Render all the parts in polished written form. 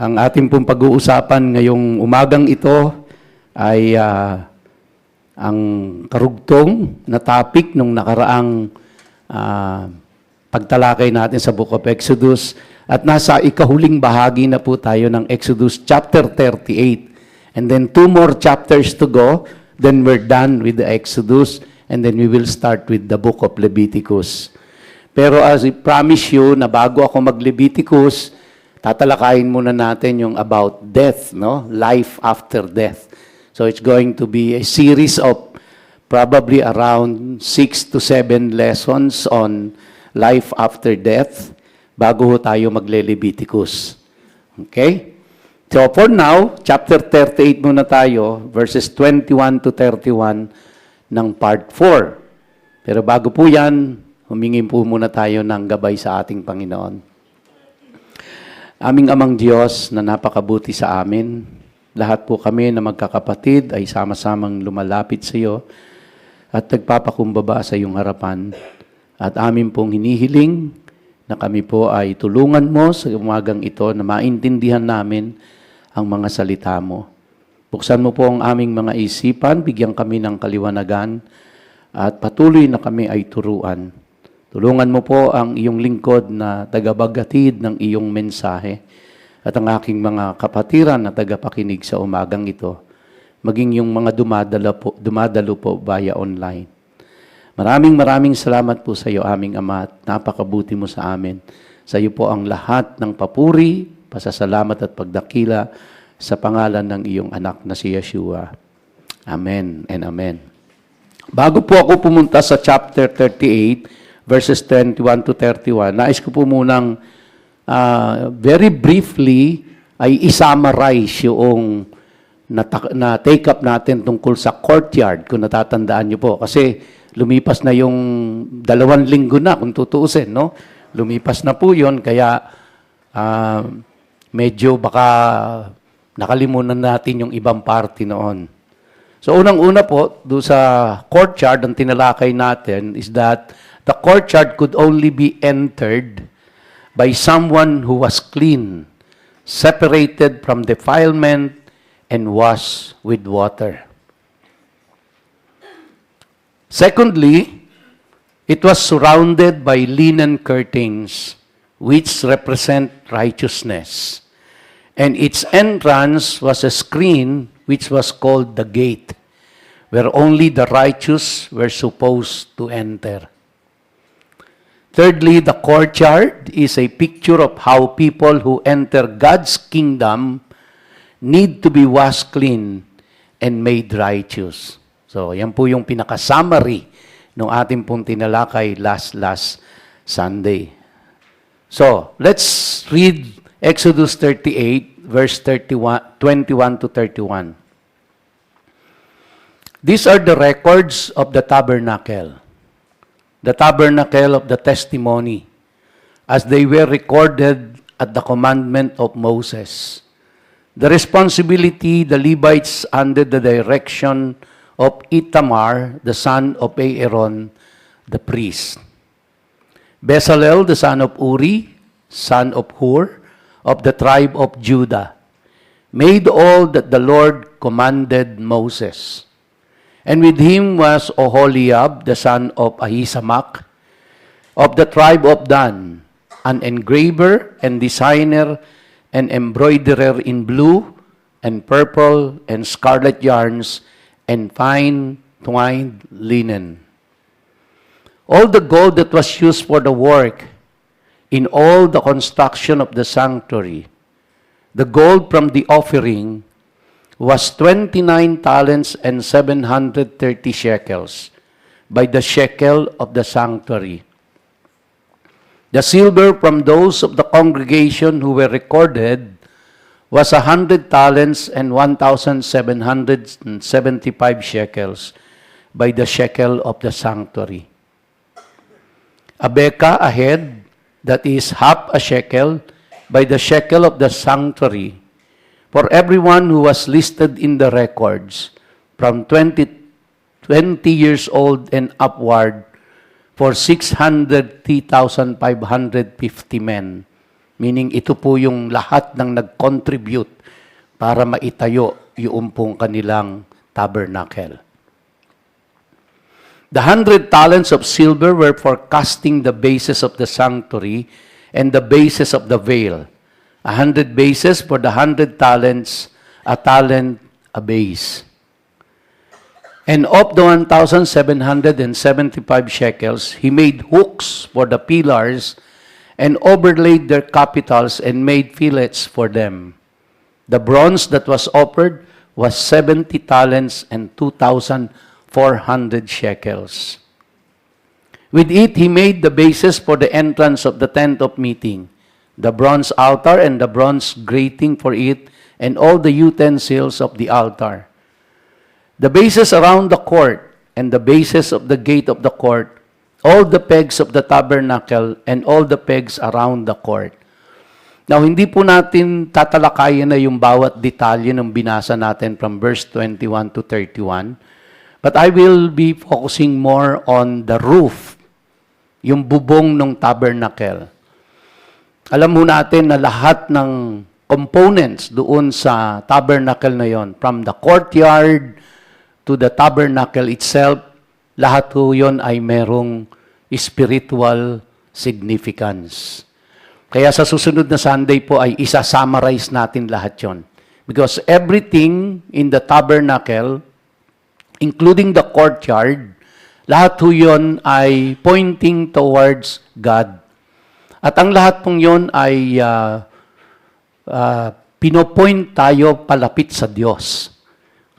Ang ating pong pag-uusapan ngayong umagang ito ay ang karugtong na topic nung nakaraang pagtalakay natin sa Book of Exodus. At nasa ikahuling bahagi na po tayo ng Exodus chapter 38. And then 2 more chapters to go, then we're done with the Exodus, and then we will start with the Book of Leviticus. Pero as I promise you na bago ako mag-Leviticus, tatalakayin muna natin yung about death, no? Life after death. So it's going to be a series of probably around 6 to 7 lessons on life after death bago tayo magle-Leviticus. Okay? So for now, chapter 38 muna tayo, verses 21 to 31 ng part 4. Pero bago po yan, humingi po muna tayo ng gabay sa ating Panginoon. Aming Amang Diyos na napakabuti sa amin, lahat po kami na magkakapatid ay sama-samang lumalapit sa iyo at nagpapakumbaba sa iyong harapan. At amin pong hinihiling na kami po ay tulungan mo sa umagang ito na maintindihan namin ang mga salita mo. Buksan mo po ang aming mga isipan, bigyan kami ng kaliwanagan at patuloy na kami ay turuan. Tulungan mo po ang iyong lingkod na tagabagatid ng iyong mensahe at ang aking mga kapatiran na tagapakinig sa umagang ito, maging yung mga dumadalo po via online. Maraming salamat po sa iyo, aming Ama, at napakabuti mo sa amin. Sa iyo po ang lahat ng papuri, pasasalamat at pagdakila sa pangalan ng iyong anak na si Yeshua. Amen and amen. Bago po ako pumunta sa chapter 38, verses 21 to 31, nais ko po munang very briefly ay isummarize yung na take up natin tungkol sa courtyard, kung natatandaan niyo po. Kasi lumipas na yung 2 linggo na, kung tutuusin, no? Lumipas na po yun, kaya medyo baka nakalimutan natin yung ibang party noon. So unang-una po, doon sa courtyard, ang tinalakay natin is that the courtyard could only be entered by someone who was clean, separated from defilement, and washed with water. Secondly, it was surrounded by linen curtains, which represent righteousness. And its entrance was a screen, which was called the gate, where only the righteous were supposed to enter. Thirdly, the courtyard is a picture of how people who enter God's kingdom need to be washed clean and made righteous. So, yan po yung pinaka-summary ng ating pong tinalakay last Sunday. So, let's read Exodus 38, verse 21 to 31. These are the records of the tabernacle of the testimony, as they were recorded at the commandment of Moses. The responsibility, the Levites under the direction of Ithamar, the son of Aaron, the priest. Bezalel, the son of Uri, son of Hur, of the tribe of Judah, made all that the Lord commanded Moses. And with him was Oholiab, the son of Ahisamach, of the tribe of Dan, an engraver and designer and embroiderer in blue and purple and scarlet yarns and fine twined linen. All the gold that was used for the work in all the construction of the sanctuary, the gold from the offering, was 29 talents and 730 shekels by the shekel of the sanctuary. The silver from those of the congregation who were recorded was 100 talents and 1,775 shekels by the shekel of the sanctuary. A beka, a head, that is half a shekel, by the shekel of the sanctuary, for everyone who was listed in the records, from 20 years old and upward, for 603,550 men, Meaning, ito po yung lahat ng nag-contribute para maitayo yung pong kanilang tabernacle. The 100 talents of silver were for casting the bases of the sanctuary and the bases of the veil. 100 bases for the 100 talents, a talent, a base. And of the 1,775 shekels, he made hooks for the pillars and overlaid their capitals and made fillets for them. The bronze that was offered was 70 talents and 2,400 shekels. With it, he made the bases for the entrance of the tent of meeting, the bronze altar and the bronze grating for it, and all the utensils of the altar. The bases around the court and the bases of the gate of the court, all the pegs of the tabernacle, and all the pegs around the court. Now, hindi po natin tatalakayin na yung bawat detalye ng binasa natin from verse 21 to 31, but I will be focusing more on the roof, yung bubong ng tabernacle. Alam mo natin na lahat ng components doon sa tabernacle na yon, from the courtyard to the tabernacle itself, lahat po yun ay merong spiritual significance. Kaya sa susunod na Sunday po ay isa-summarize natin lahat yon. Because everything in the tabernacle, including the courtyard, lahat po yun ay pointing towards God. At ang lahat pong yun ay pinopoint tayo palapit sa Diyos.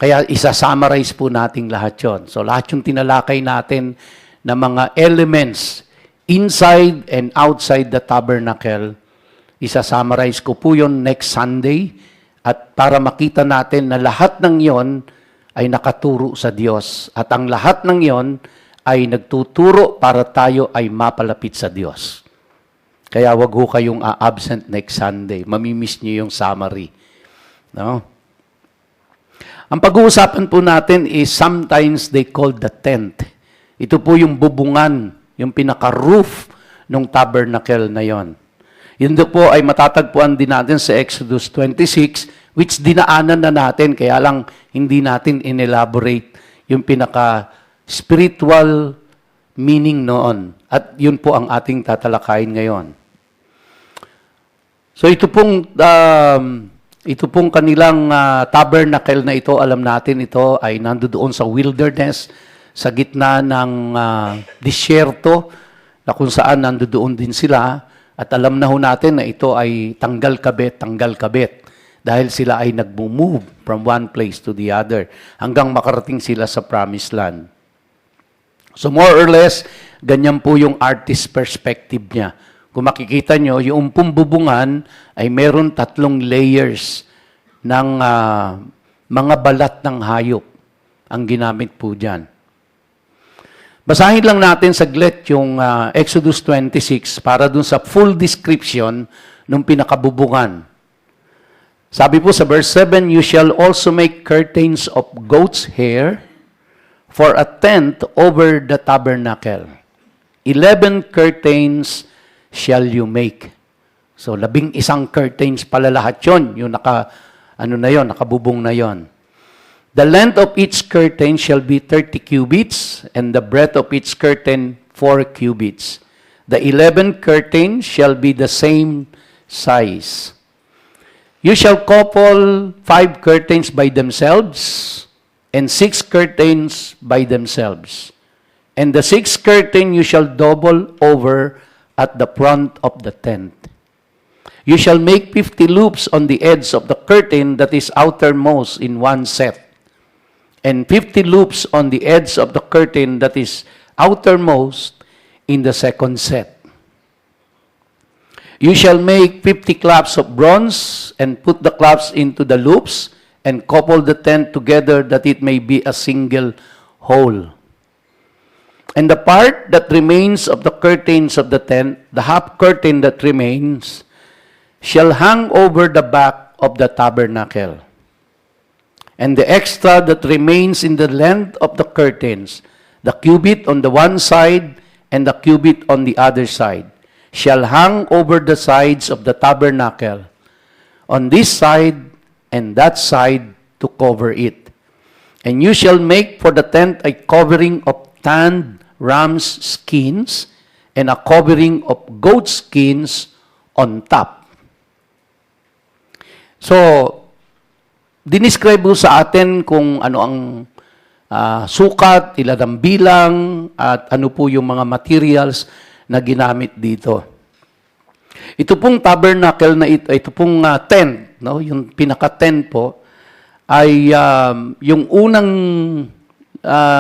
Kaya isa-summarize po natin lahat yon. So lahat yung tinalakay natin na mga elements inside and outside the tabernacle, isa-summarize ko po yon next Sunday at para makita natin na lahat ng yon ay nakaturo sa Diyos. At ang lahat ng yon ay nagtuturo para tayo ay mapalapit sa Diyos. Kaya wag ho kayong absent next Sunday. Mamimiss niyo yung summary. No? Ang pag-uusapan po natin is sometimes they call the tent. Ito po yung bubungan, yung pinaka-roof ng tabernacle na yon. Yun po ay matatagpuan din natin sa Exodus 26, which dinaanan na natin, kaya lang hindi natin inelaborate yung pinaka-spiritual meaning noon. At yun po ang ating tatalakayin ngayon. So ito pong kanilang tabernacle na ito, alam natin ito ay nandoon sa wilderness, sa gitna ng disyerto, na kung saan nandoon din sila. At alam na ho natin na ito ay tanggal kabit, dahil sila ay nag-move from one place to the other, hanggang makarating sila sa promised land. So more or less, ganyan po yung artist perspective niya. Kung makikita nyo, yung pumbubungan ay meron 3 layers ng mga balat ng hayop ang ginamit po dyan. Basahin lang natin saglit yung Exodus 26 para dun sa full description ng pinakabubungan. Sabi po sa verse 7, "You shall also make curtains of goat's hair for a tent over the tabernacle. 11 curtains shall you make." So, 11 curtains pala lahat yun. Yung nakabubong na yon. "The length of each curtain shall be 30 cubits, and the breadth of each curtain 4 cubits. The 11 curtains shall be the same size. You shall couple 5 curtains by themselves, and 6 curtains by themselves. And the 6th curtain you shall double over at the front of the tent. You shall make 50 loops on the edge of the curtain that is outermost in one set, and 50 loops on the edge of the curtain that is outermost in the second set. You shall make 50 clasps of bronze, and put the clasps into the loops, and couple the tent together that it may be a single whole. And the part that remains of the curtains of the tent, the half curtain that remains, shall hang over the back of the tabernacle. And the extra that remains in the length of the curtains, the cubit on the one side and the cubit on the other side, shall hang over the sides of the tabernacle, on this side and that side to cover it. And you shall make for the tent a covering of tanned ram's skins and a covering of goat skins on top. So, dinescribe po sa atin kung ano ang sukat, ilan ang bilang, at ano po yung mga materials na ginamit dito. Ito pong tabernacle na ito pong tent, no? Yung pinaka-tent po, ay yung unang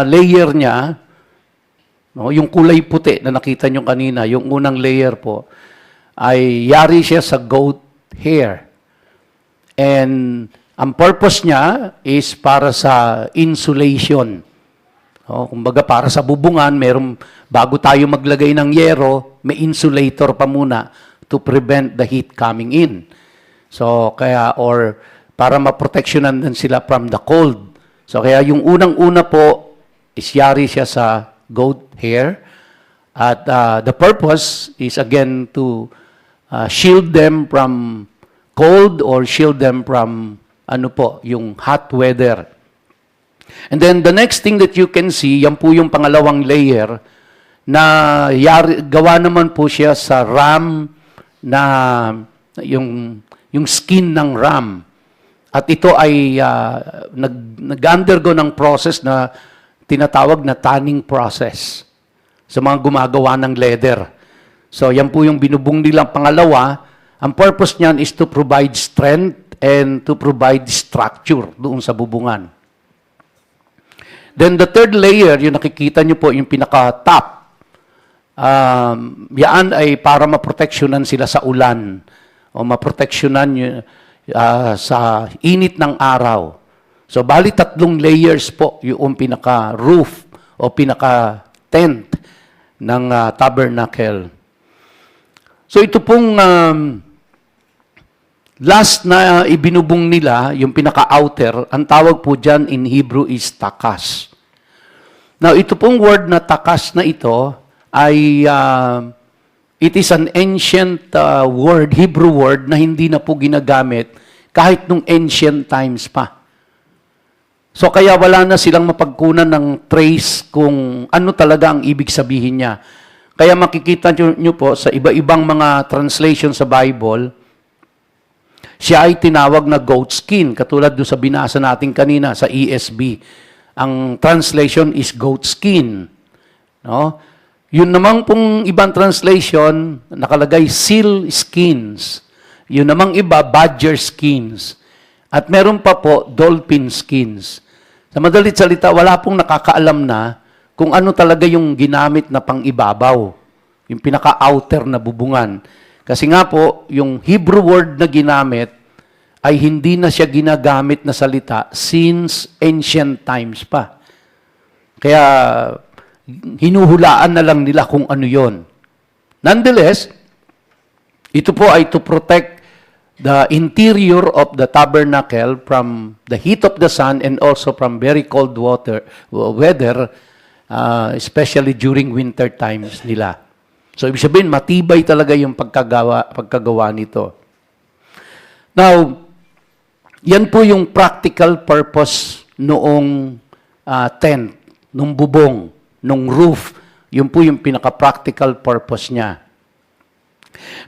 layer niya, no? Yung kulay puti na nakita nyo kanina, yung unang layer po, ay yari siya sa goat hair. And ang purpose niya is para sa insulation. Kumbaga para sa bubungan, bago tayo maglagay ng yero, may insulator pa muna to prevent the heat coming in. So or para maproteksyonan din sila from the cold. So kaya yung unang-una po is yari siya sa goat hair. At the purpose is again to shield them from cold or shield them from yung hot weather. And then the next thing that you can see, yan po yung pangalawang layer na gawa naman po siya sa ram na yung skin ng ram. At ito ay nag-undergo ng process na tinatawag na tanning process sa mga gumagawa ng leather. So yan po yung binubong nilang pangalawa. Ang purpose niyan is to provide strength and to provide structure doon sa bubungan. Then the third layer, yung nakikita nyo po, yung pinaka-top, yan ay para maproteksyonan sila sa ulan o maproteksyonan sa init ng araw. So, bali 3 layers po yung pinaka-roof o pinaka-tent ng tabernacle. So, ito pong last na ibinubong nila, yung pinaka-outer, ang tawag po dyan in Hebrew is takas. Now, ito pong word na takas na ito ay it is an ancient word, Hebrew word, na hindi na po ginagamit kahit nung ancient times pa. So, kaya wala na silang mapagkunan ng trace kung ano talaga ang ibig sabihin niya. Kaya makikita nyo po sa iba-ibang mga translation sa Bible, siya ay tinawag na goat skin, katulad doon sa binasa natin kanina sa ESV. Ang translation is goat skin. No? Yun namang pong ibang translation, nakalagay seal skins. Yun namang iba, badger skins. At meron pa po, dolphin skins. Sa madalit salita, wala pong nakakaalam na kung ano talaga yung ginamit na pang-ibabaw. Yung pinaka-outer na bubungan. Kasi nga po, yung Hebrew word na ginamit ay hindi na siya ginagamit na salita since ancient times pa. Kaya hinuhulaan na lang nila kung ano yon. Nonetheless, ito po ay to protect the interior of the tabernacle from the heat of the sun and also from very cold weather, especially during winter times nila. So, ibig sabihin, matibay talaga yung pagkagawa nito. Now, yan po yung practical purpose noong tent, nung bubong, nung roof. Yun po yung pinaka-practical purpose niya.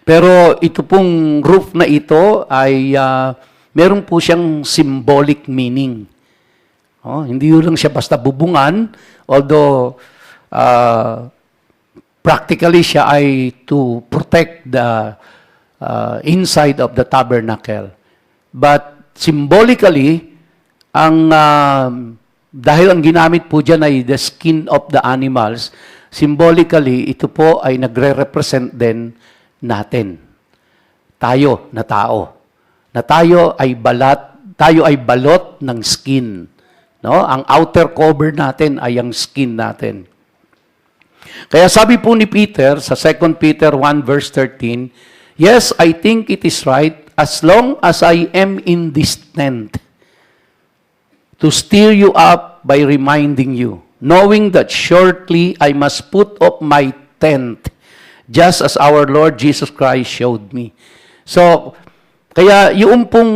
Pero ito pong roof na ito ay meron po siyang symbolic meaning. Hindi lang siya basta bubungan, although practically siya ay to protect the inside of the tabernacle. But symbolically, dahil ang ginamit po dyan ay the skin of the animals, symbolically, ito po ay nagre-represent din natin. Tayo na tao. Na tayo ay balot ng skin. No? Ang outer cover natin ay ang skin natin. Kaya sabi po ni Peter sa 2 Peter 1 verse 13, yes, I think it is right as long as I am in this tent to stir you up by reminding you, knowing that shortly I must put up my tent just as our Lord Jesus Christ showed me. So, kaya yung pong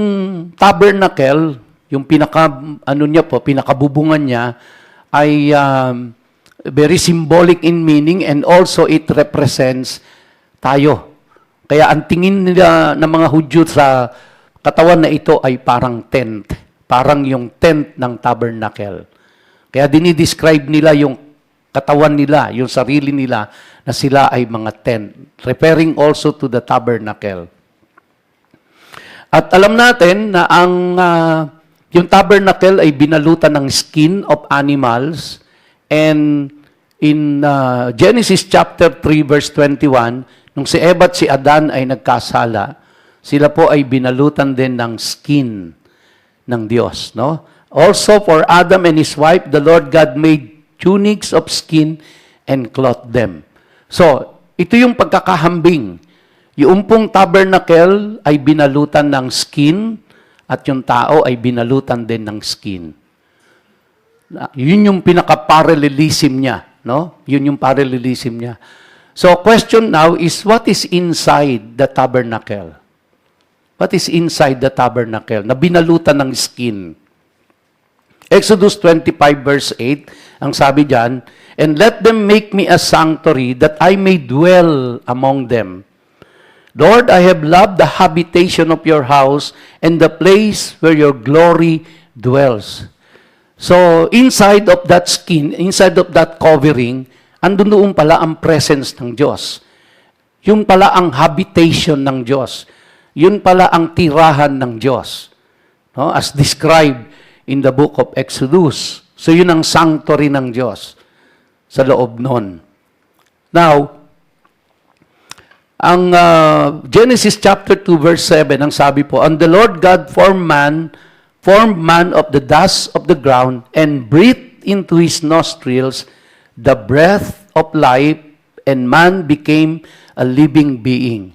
tabernacle, yung pinakabubungan niya, ay very symbolic in meaning and also it represents tayo. Kaya ang tingin nila ng mga Hudyo sa katawan na ito ay parang tent. Parang yung tent ng tabernacle. Kaya dinidescribe nila yung katawan nila, yung sarili nila, na sila ay mga tent. Referring also to the tabernacle. At alam natin na yung tabernacle ay binalutan ng skin of animals. And in Genesis chapter 3 verse 21, nung si Eva at si Adan ay nagkasala, sila po ay binalutan din ng skin ng Diyos. No? Also for Adam and his wife, the Lord God made tunics of skin and clothed them. So, ito yung pagkakahambing. Yung pong tabernacle ay binalutan ng skin at yung tao ay binalutan din ng skin. Yun yung pinaka-parallelism niya. No? Yun yung parallelism niya. So, question now is, what is inside the tabernacle? What is inside the tabernacle? Na binalutan ng skin. Exodus 25 verse 8, ang sabi diyan, "And let them make me a sanctuary that I may dwell among them. Lord, I have loved the habitation of your house and the place where your glory dwells." So, inside of that skin, inside of that covering, andun doon pala ang presence ng Diyos. Yun pala ang habitation ng Diyos. Yun pala ang tirahan ng Diyos. No? As described in the book of Exodus. So, yun ang sanctuary ng Diyos sa loob nun. Now, ang Genesis chapter 2 verse 7, ang sabi po, "And the Lord God formed man of the dust of the ground and breathed into his nostrils the breath of life, and man became a living being."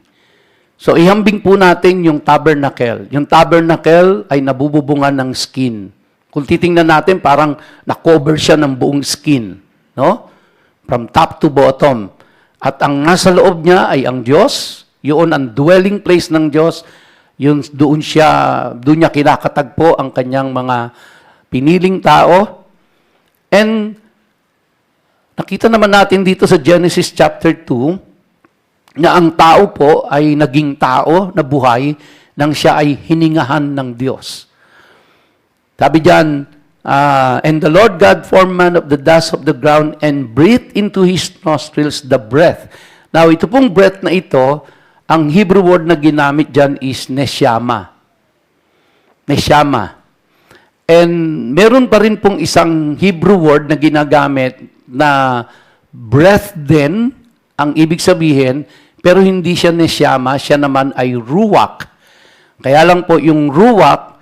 So, ihambing po natin yung tabernacle. Yung tabernacle ay nabububungan ng skin. Kung titingnan natin, parang na-cover siya ng buong skin. No? From top to bottom. At ang nasa loob niya ay ang Diyos. Yun ang dwelling place ng Diyos. Doon niya kinakatagpo ang kanyang mga piniling tao. And nakita naman natin dito sa Genesis chapter 2 na ang tao po ay naging tao na buhay nang siya ay hiningahan ng Diyos. Sabi diyan, "And the Lord God formed man of the dust of the ground and breathed into his nostrils the breath." Now, ito pong breath na ito, ang Hebrew word na ginamit diyan is neshama. Neshama. And meron pa rin pong isang Hebrew word na ginagamit na breath din, ang ibig sabihin, pero hindi siya neshama, siya naman ay ruach. Kaya lang po yung ruach,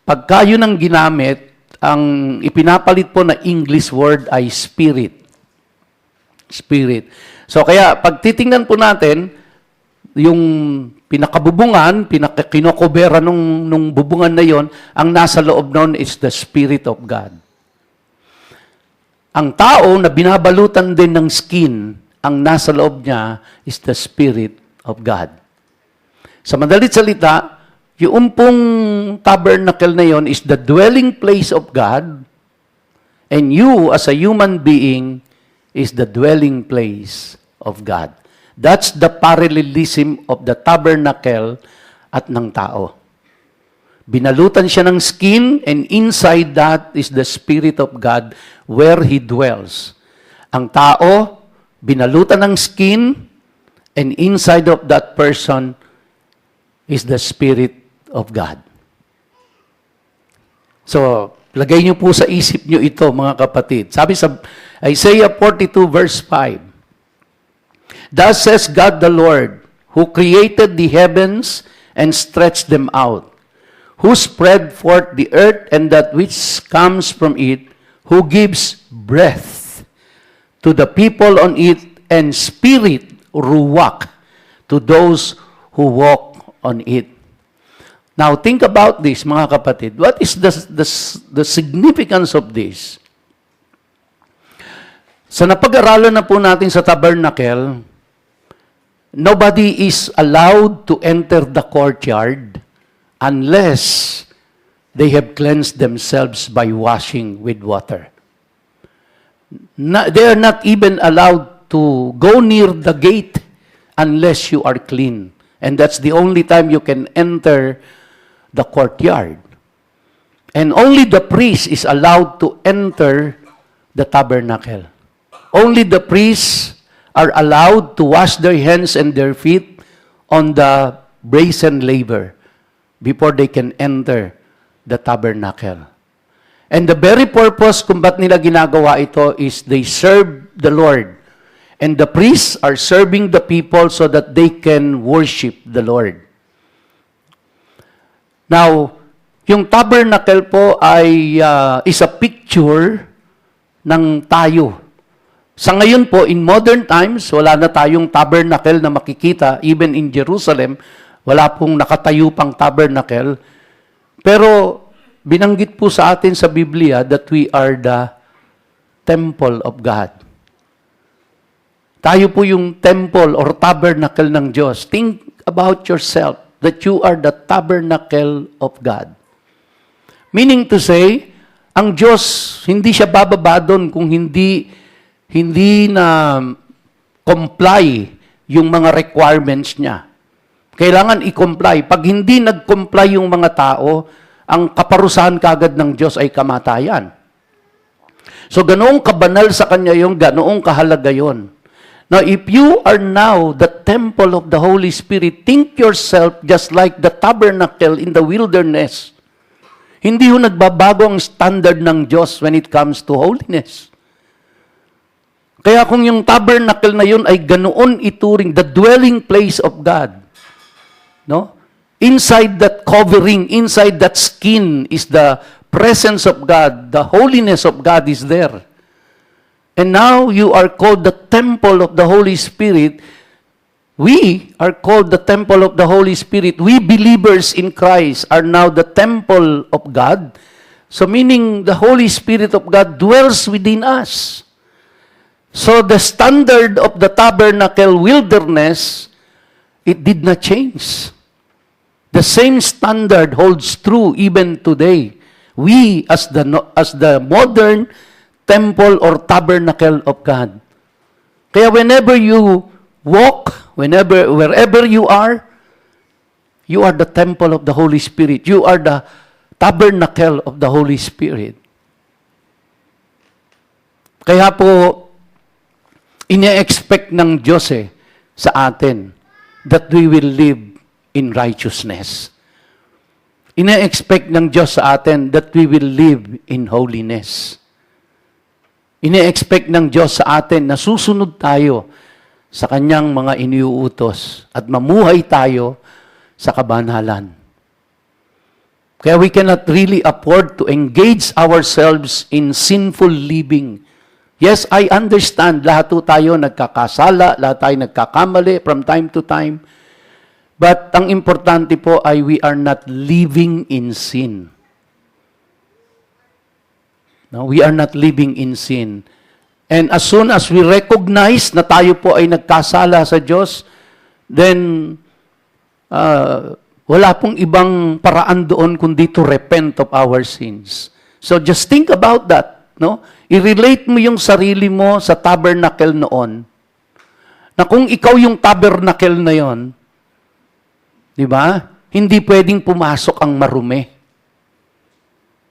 pagka yun ang ginamit, ang ipinapalit po na English word ay spirit. Spirit. So kaya pag titingnan po natin, yung pinakabubungan, kinokobera nung bubungan na yon, ang nasa loob nun is the Spirit of God. Ang tao na binabalutan din ng skin, ang nasa loob niya is the Spirit of God. Sa madalit salita, yung pong tabernacle na yon is the dwelling place of God, and you as a human being is the dwelling place of God. That's the parallelism of the tabernacle at ng tao. Binalutan siya ng skin, and inside that is the Spirit of God where He dwells. Ang tao, binalutan ng skin, and inside of that person is the Spirit of God. So, lagay niyo po sa isip niyo ito, mga kapatid. Sabi sa Isaiah 42 verse 5, "Thus says God the Lord, who created the heavens and stretched them out, who spread forth the earth and that which comes from it, who gives breath to the people on it, and spirit, ruach, to those who walk on it." Now, think about this, mga kapatid. What is the significance of this? Sa napag-aralan na po natin sa tabernacle, nobody is allowed to enter the courtyard unless they have cleansed themselves by washing with water. They are not even allowed to go near the gate unless you are clean. And that's the only time you can enter the courtyard. And only the priest is allowed to enter the tabernacle. Only the priests are allowed to wash their hands and their feet on the brazen laver before they can enter the tabernacle. And the very purpose kung ba't nila ginagawa ito is they serve the Lord. And the priests are serving the people so that they can worship the Lord. Now, yung tabernacle po ay is a picture ng tayo. Sa ngayon po, in modern times, wala na tayong tabernacle na makikita. Even in Jerusalem, wala pong nakatayo pang tabernacle. Pero binanggit po sa atin sa Biblia that we are the temple of God. Tayo po yung temple or tabernacle ng Diyos. Think about yourself that you are the tabernacle of God. Meaning to say, ang Diyos, hindi siya bababa doon kung hindi na comply yung mga requirements niya. Kailangan i-comply. Pag hindi nag-comply yung mga tao, ang kaparusahan kagad ng Diyos ay kamatayan. So, ganoong kabanal sa Kanya yung, ganoong kahalaga yun. Now, if you are now the temple of the Holy Spirit, think yourself just like the tabernacle in the wilderness. Hindi ho nagbabago ang standard ng Diyos when it comes to holiness. Kaya kung yung tabernacle na yun ay ganoon ituring, the dwelling place of God, no? Inside that covering, inside that skin is the presence of God. The holiness of God is there. And now you are called the temple of the Holy Spirit. We are called the temple of the Holy Spirit. We believers in Christ are now the temple of God. So meaning the Holy Spirit of God dwells within us. So the standard of the tabernacle wilderness, it did not change. The same standard holds true even today. We as the modern temple or tabernacle of God. Kaya whenever you walk, wherever you are the temple of the Holy Spirit. You are the tabernacle of the Holy Spirit. Kaya po, ine-expect ng Diyos sa atin that we will live in righteousness. Ine-expect ng Diyos sa atin that we will live in holiness. Ine-expect ng Diyos sa atin na susunod tayo sa Kanyang mga iniuutos at mamuhay tayo sa kabanalan. Kaya we cannot really afford to engage ourselves in sinful living. Yes, I understand, lahat tayo nagkakasala, lahat tayo nagkakamali from time to time. But ang importante po ay we are not living in sin. No, we are not living in sin. And as soon as we recognize na tayo po ay nagkasala sa Diyos, then wala pong ibang paraan doon kundi to repent of our sins. So just think about that. No? I-relate mo yung sarili mo sa tabernacle noon. Na kung ikaw yung tabernacle na yon, di ba? Hindi pwedeng pumasok ang marumi.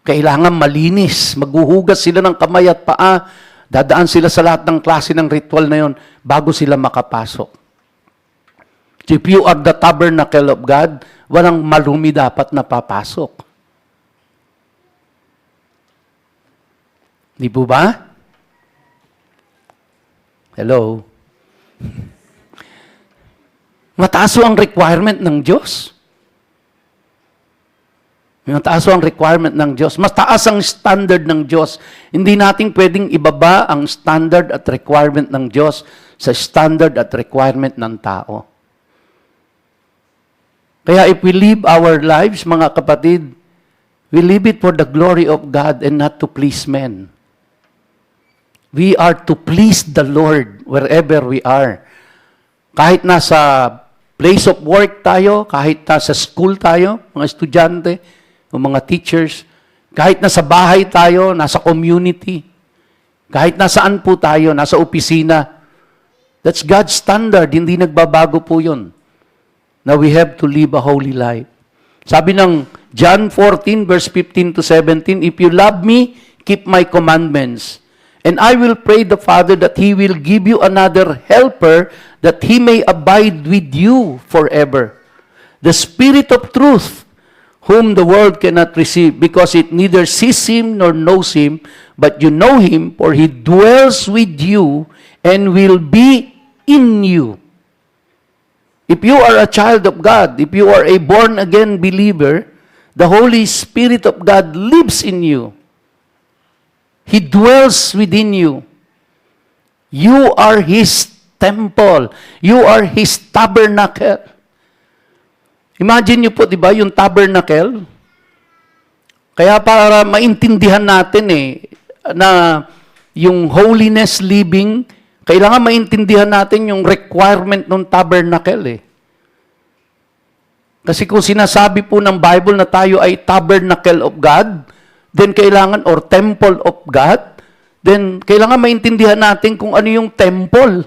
Kailangan malinis. Maghuhugas sila ng kamay at paa. Dadaan sila sa lahat ng klase ng ritual na yon bago sila makapasok. If you are the tabernacle of God, walang marumi dapat na papasok. Di po ba? Hello? Mataas ang requirement ng Diyos. Mataas ang requirement ng Diyos. Mas taas ang standard ng Diyos. Hindi natin pwedeng ibaba ang standard at requirement ng Diyos sa standard at requirement ng tao. Kaya if we live our lives, mga kapatid, we live it for the glory of God and not to please men. We are to please the Lord wherever we are. Kahit nasa place of work tayo, kahit nasa school tayo, mga estudyante, o mga teachers, kahit nasa bahay tayo, nasa community, kahit nasaan po tayo, nasa opisina, that's God's standard, hindi nagbabago po yun. Now we have to live a holy life. Sabi ng John 14, verse 15 to 17, if you love me, keep my commandments. And I will pray the Father that He will give you another helper that He may abide with you forever. The Spirit of truth, whom the world cannot receive, because it neither sees Him nor knows Him, but you know Him, for He dwells with you and will be in you. If you are a child of God, if you are a born-again believer, the Holy Spirit of God lives in you. He dwells within you. You are His temple. You are His tabernacle. Imagine niyo po, di ba, yung tabernacle? Kaya para maintindihan natin na yung holiness living, kailangan maintindihan natin yung requirement ng tabernacle Kasi kung sinasabi po ng Bible na tayo ay tabernacle of God, then kailangan, or temple of God, then kailangan maintindihan natin kung ano yung temple.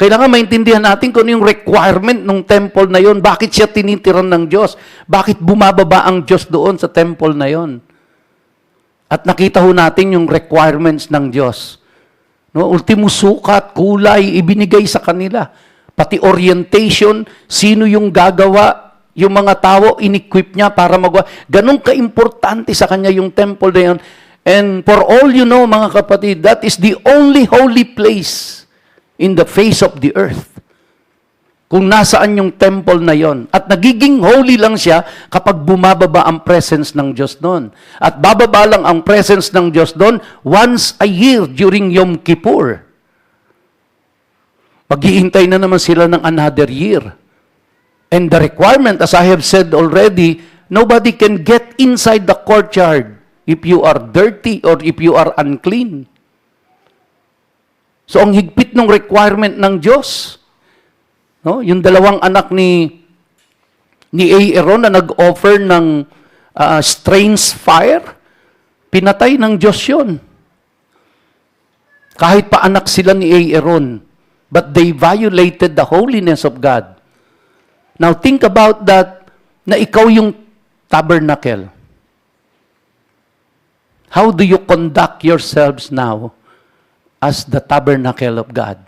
Kailangan maintindihan natin kung ano yung requirement ng temple na yon. Bakit siya tinitiran ng Diyos? Bakit bumababa ang Diyos doon sa temple na yon? At nakita ho natin yung requirements ng Diyos. No, ultimo sukat, kulay, ibinigay sa kanila. Pati orientation, sino yung gagawa, yung mga tao, in-equip niya para magawa. Ganun ka-importante sa kanya yung temple na yun. And for all you know, mga kapatid, that is the only holy place in the face of the earth. Kung nasaan yung temple na yon. At nagiging holy lang siya kapag bumababa ang presence ng Diyos doon. At bababa lang ang presence ng Diyos doon once a year during Yom Kippur. Maghihintay na naman sila ng another year. And the requirement, as I have said already, nobody can get inside the courtyard if you are dirty or if you are unclean. So ang higpit ng requirement ng Diyos, no? Yung dalawang anak ni Aaron na nag-offer ng strange fire, pinatay ng Diyos yun. Kahit pa anak sila ni Aaron, but they violated the holiness of God. Now think about that, na ikaw yung tabernacle. How do you conduct yourselves now as the tabernacle of God?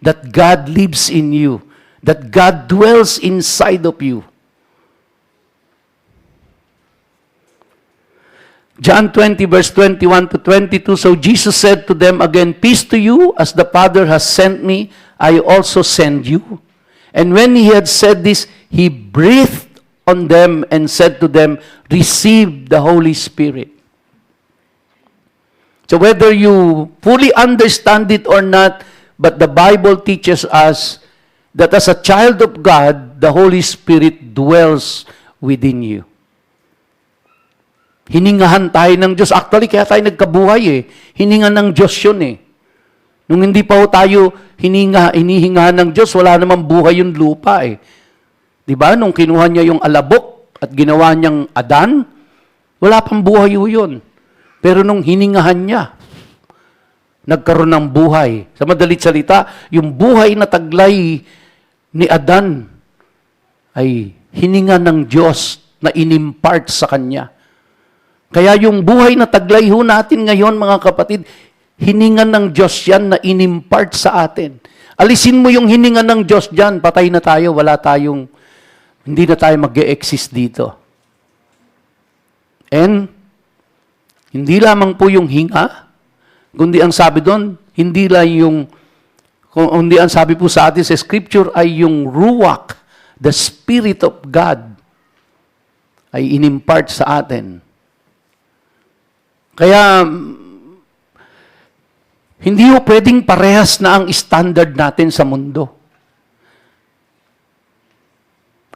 That God lives in you. That God dwells inside of you. John 20, verse 21 to 22, so Jesus said to them again, peace to you, as the Father has sent me, I also send you. And when he had said this, he breathed on them and said to them, receive the Holy Spirit. So whether you fully understand it or not, but the Bible teaches us that as a child of God, the Holy Spirit dwells within you. Hiningahan tayo ng Diyos. Actually, kaya tayo nagkabuhay Hininga ng Diyos yun Nung hindi pa tayo hinihingahan ng Diyos, wala namang buhay yung lupa Diba? Nung kinuha niya yung alabok at ginawa niyang Adan, wala pang buhay yun. Pero nung hiningahan niya, nagkaroon ng buhay. Sa madalit salita, yung buhay na taglay ni Adan ay hininga ng Diyos na inimpart sa kanya. Kaya yung buhay na taglay ho natin ngayon, mga kapatid, hininga ng Diyos yan na inimpart sa atin. Alisin mo yung hininga ng Diyos dyan, patay na tayo, hindi na tayo mag-e-exist dito. And, hindi lamang po yung hinga, kundi ang sabi doon, hindi ang sabi po sa atin sa Scripture ay yung ruach, the Spirit of God, ay inimpart sa atin. Kaya, hindi ho pwedeng parehas na ang standard natin sa mundo.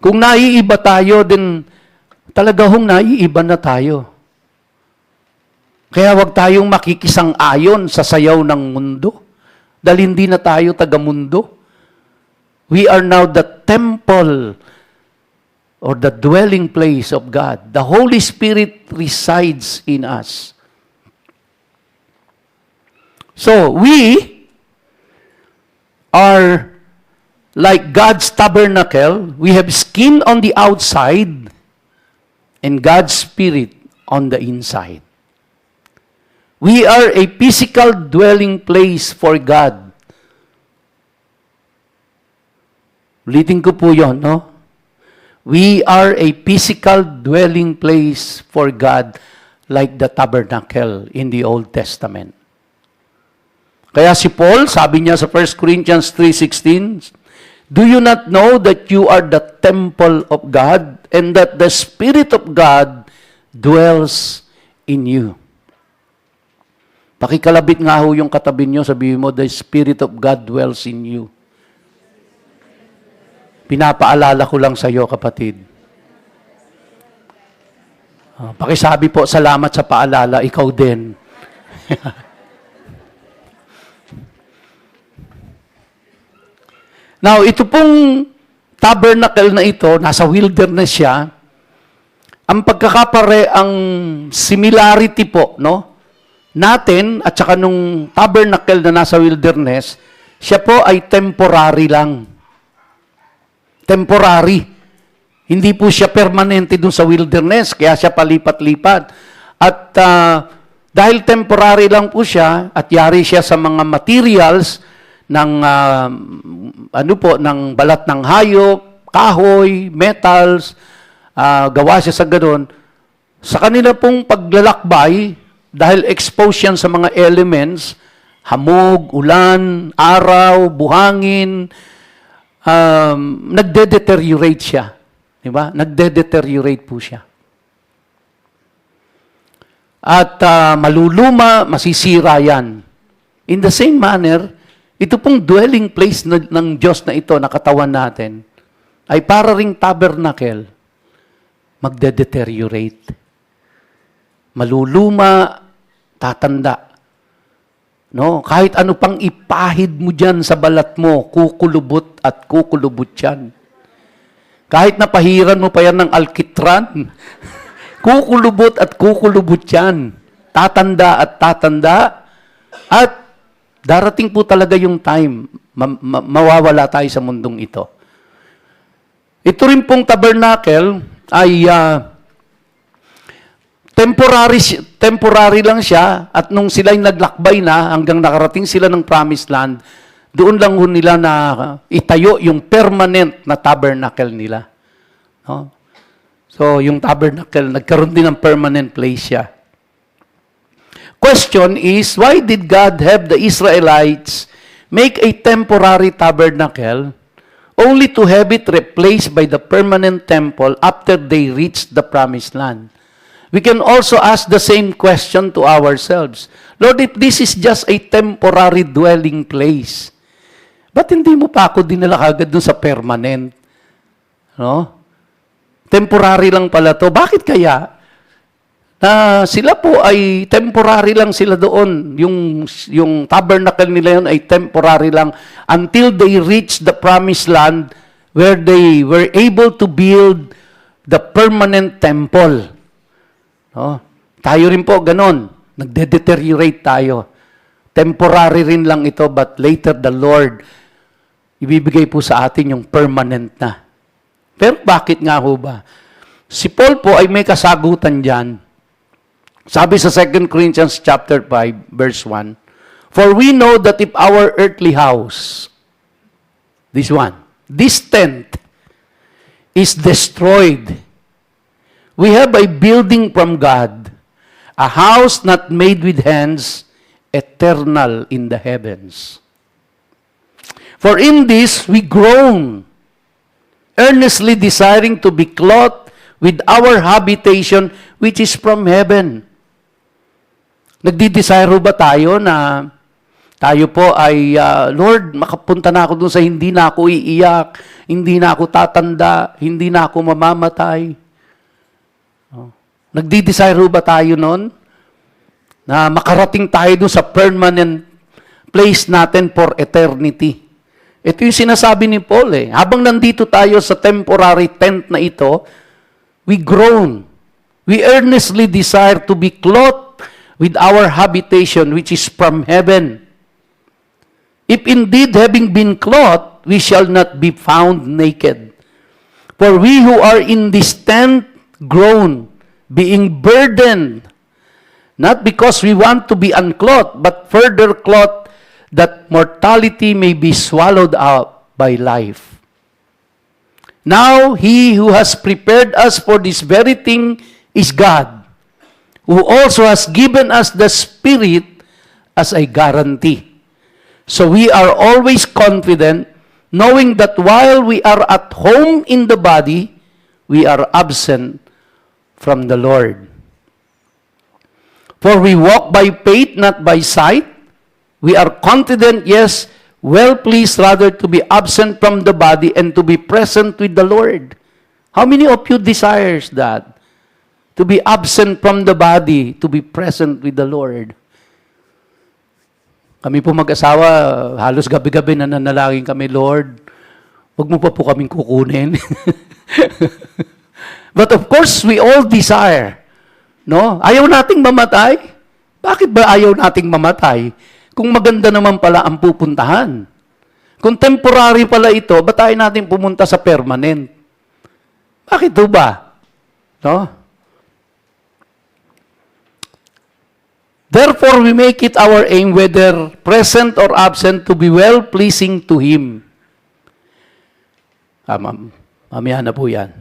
Kung naiiba tayo, then talaga hong naiiba na tayo. Kaya wag tayong makikisang-ayon sa sayaw ng mundo. Dahil hindi na tayo taga-mundo. We are now the temple or the dwelling place of God. The Holy Spirit resides in us. So, we are like God's tabernacle. We have skin on the outside and God's Spirit on the inside. We are a physical dwelling place for God. Ulitin ko po yun, no? We are a physical dwelling place for God like the tabernacle in the Old Testament. Kaya si Paul, sabi niya sa 1 Corinthians 3:16, "Do you not know that you are the temple of God and that the Spirit of God dwells in you?" Pakikalabit nga ho yung katabi niyo, sabihin mo, "The Spirit of God dwells in you." Pinapaalala ko lang sa iyo, kapatid. Pakisabi po, salamat sa paalala, ikaw din. Now, ito pong tabernacle na ito, nasa wilderness siya. Ang ang similarity po, no? Natin, at saka nung tabernacle na nasa wilderness, siya po ay temporary lang. Temporary. Hindi po siya permanente dun sa wilderness, kaya siya palipat-lipat. At dahil temporary lang po siya, at yari siya sa mga materials ng, ng balat ng hayop, kahoy, metals, gawa siya sa ganun, sa kanila pong paglalakbay, dahil exposed yan sa mga elements, hamog, ulan, araw, buhangin, nagde-deteriorate siya. Diba? Nagde-deteriorate po siya. At maluluma, masisira yan. In the same manner, ito pong dwelling place ng Diyos na ito, na katawan natin, ay para ring tabernacle, magde-deteriorate. Maluluma, tatanda. No, kahit ano pang ipahid mo dyan sa balat mo, kukulubot at kukulubot yan. Kahit napahiran mo pa yan ng alkitran, kukulubot at kukulubot yan. Tatanda at tatanda. At darating po talaga yung time, mawawala tayo sa mundong ito. Ito rin pong tabernacle ay temporary lang siya, at nung sila'y naglakbay na hanggang nakarating sila ng Promised Land, doon lang nila na itayo yung permanent na tabernacle nila. No? So, yung tabernacle, nagkaroon din ng permanent place siya. Question is, why did God have the Israelites make a temporary tabernacle only to have it replaced by the permanent temple after they reached the Promised Land? We can also ask the same question to ourselves. Lord, if this is just a temporary dwelling place, ba't hindi mo pa ako dinala agad dun sa permanent? No? Temporary lang pala to. Bakit kaya? Sila po ay temporary lang sila doon. Yung tabernacle nila yun ay temporary lang until they reach the Promised Land where they were able to build the permanent temple. No? Tayo rin po ganon. Nagde-deteriorate tayo. Temporary rin lang ito, but later the Lord ibibigay po sa atin yung permanent na. Pero bakit nga ho ba? Si Paul po ay may kasagutan dyan. Sabi sa 2 Corinthians chapter 5, verse 1, "For we know that if our earthly house," this tent, "is destroyed, we have a building from God, a house not made with hands, eternal in the heavens. For in this we groan, earnestly desiring to be clothed with our habitation which is from heaven." Nagdi-desire ba tayo na tayo po ay, Lord, makapunta na ako dun sa hindi na ako iiyak, hindi na ako tatanda, hindi na ako mamamatay? Nagdi-desire ba tayo nun? Na makarating tayo dun sa permanent place natin for eternity. Ito yung sinasabi ni Paul eh. Habang nandito tayo sa temporary tent na ito, we groan. We earnestly desire to be clothed with our habitation which is from heaven. If indeed having been clothed, we shall not be found naked. For we who are in this tent groan, being burdened, not because we want to be unclothed, but further clothed, that mortality may be swallowed up by life. Now, He who has prepared us for this very thing is God, who also has given us the Spirit as a guarantee. So we are always confident, knowing that while we are at home in the body, we are absent from the Lord. For we walk by faith, not by sight. We are confident, yes, well pleased rather to be absent from the body and to be present with the Lord. How many of you desires that? To be absent from the body, to be present with the Lord. Kami po mag-asawa, halos gabi-gabi na nanalangin kami, Lord, huwag mo pa po kaming kukunin. But of course, we all desire. No? Ayaw nating mamatay. Bakit ba ayaw nating mamatay? Kung maganda naman pala ang pupuntahan. Kung temporary pala ito, ba't tayo natin pumunta sa permanent? Bakit ba? No? Therefore, we make it our aim, whether present or absent, to be well-pleasing to Him. Mamaya na po yan.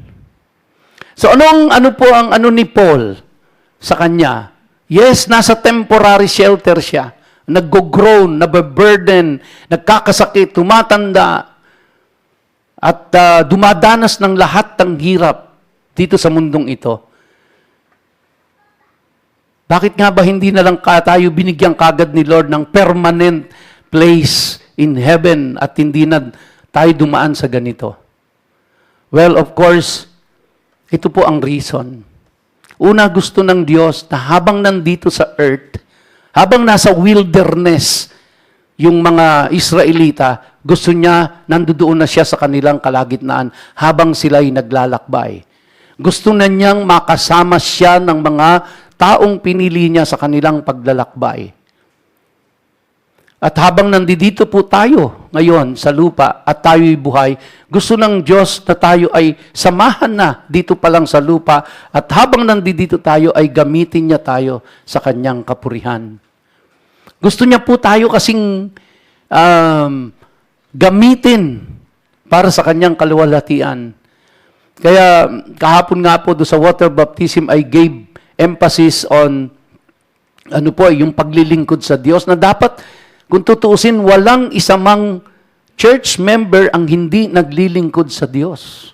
So, ano po ang ni Paul sa kanya? Yes, nasa temporary shelter siya. Nag-groan, nababurden, nagkakasakit, tumatanda, at dumadanas ng lahat ng hirap dito sa mundong ito. Bakit nga ba hindi na lang tayo binigyan kagad ni Lord ng permanent place in heaven at hindi na tayo dumaan sa ganito? Well, of course, ito po ang reason. Una, gusto ng Diyos na habang nandito sa earth, habang nasa wilderness, yung mga Israelita, gusto niya, nandoon na siya sa kanilang kalagitnaan habang sila'y naglalakbay. Gusto na niyang makasama siya ng mga taong pinili niya sa kanilang paglalakbay. At habang nandito po tayo ngayon sa lupa at tayo'y buhay, gusto ng Diyos na tayo ay samahan na dito pa lang sa lupa at habang nandito tayo ay gamitin niya tayo sa kanyang kapurihan. Gusto niya po tayo kasing gamitin para sa kanyang kaluwalhatian. Kaya kahapon nga po do sa water baptism, I gave emphasis on yung paglilingkod sa Diyos na dapat kung tutuusin, walang isamang church member ang hindi naglilingkod sa Diyos.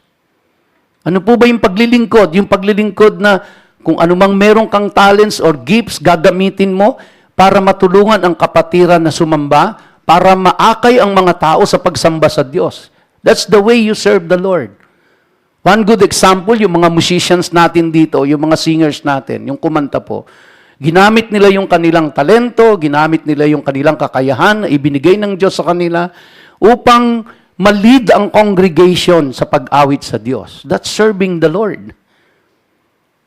Ano po ba yung paglilingkod? Yung paglilingkod na kung anumang meron kang talents or gifts, gagamitin mo para matulungan ang kapatiran na sumamba, para maakay ang mga tao sa pagsamba sa Diyos. That's the way you serve the Lord. One good example, yung mga musicians natin dito, yung mga singers natin, yung kumanta po, ginamit nila yung kanilang talento, ginamit nila yung kanilang kakayahan na ibinigay ng Diyos sa kanila upang ma-lead ang congregation sa pag-awit sa Diyos. That's serving the Lord.